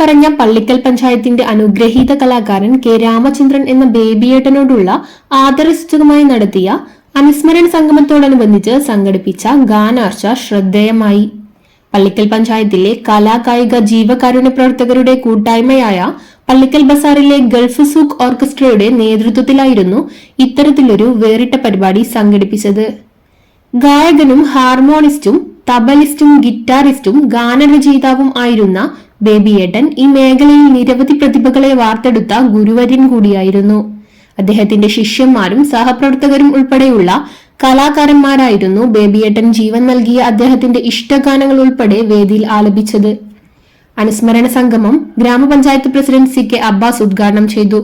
പറഞ്ഞ പള്ളിക്കൽ പഞ്ചായത്തിന്റെ അനുഗ്രഹീത കലാകാരൻ കെ രാമചന്ദ്രൻ എന്ന ബേബിയേട്ടനോടുള്ള ആദരസൂചകമായി നടത്തിയ അനുസ്മരണ സംഗമത്തോടനുബന്ധിച്ച് സംഘടിപ്പിച്ച ഗാനാർച്ച ശ്രദ്ധേയമായി. പള്ളിക്കൽ പഞ്ചായത്തിലെ കലാകായിക ജീവകാരുണ്യ പ്രവർത്തകരുടെ കൂട്ടായ്മയായ പള്ളിക്കൽ ബസാറിലെ ഗൾഫ് സൂക്ക് ഓർക്കസ്ട്രയുടെ നേതൃത്വത്തിലായിരുന്നു ഇത്തരത്തിലൊരു വേറിട്ട പരിപാടി സംഘടിപ്പിച്ചത്. ഗായകനും ഹാർമോണിസ്റ്റും തബലിസ്റ്റും ഗിറ്റാറിസ്റ്റും ഗാനരചയിതാവും ആയിരുന്ന ബേബിയേട്ടൻ ഈ മേഖലയിൽ നിരവധി പ്രതിഭകളെ വാർത്തെടുത്ത ഗുരുവര്യൻ കൂടിയായിരുന്നു. അദ്ദേഹത്തിന്റെ ശിഷ്യന്മാരും സഹപ്രവർത്തകരും ഉൾപ്പെടെയുള്ള കലാകാരന്മാരായിരുന്നു ബേബിയേട്ടൻ ജീവൻ നൽകിയ അദ്ദേഹത്തിന്റെ ഇഷ്ടഗാനങ്ങൾ ഉൾപ്പെടെ വേദിയിൽ ആലപിച്ചത്. അനുസ്മരണ സംഗമം ഗ്രാമപഞ്ചായത്ത് പ്രസിഡന്റ് സി കെ അബ്ബാസ് ഉദ്ഘാടനം ചെയ്തു.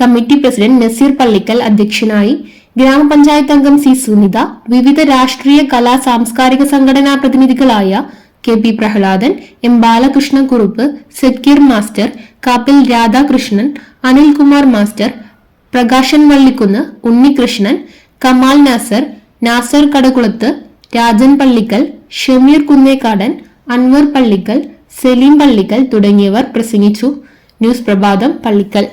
കമ്മിറ്റി പ്രസിഡന്റ് നസീർ പള്ളിക്കൽ അധ്യക്ഷനായി. ഗ്രാമപഞ്ചായത്ത് അംഗം സി സുനിത, വിവിധ രാഷ്ട്രീയ കലാ സാംസ്കാരിക സംഘടനാ പ്രതിനിധികളായ K P Prahladan, M Balakrishnakurup, Zakir master, Kappil Radhakrishnan, Anilkumar master, Prakashan Vallikkunnu, Unnikrishnan, Kamal Nasar Kadakulath, Rajan Pallikkal, Shameer Kunnekkadan, Anwar Pallikkal, Saleem Pallikkal തുടങ്ങിയവർ പ്രസംഗിച്ചു. ന്യൂസ് പ്രഭാതം, പള്ളിക്കൽ.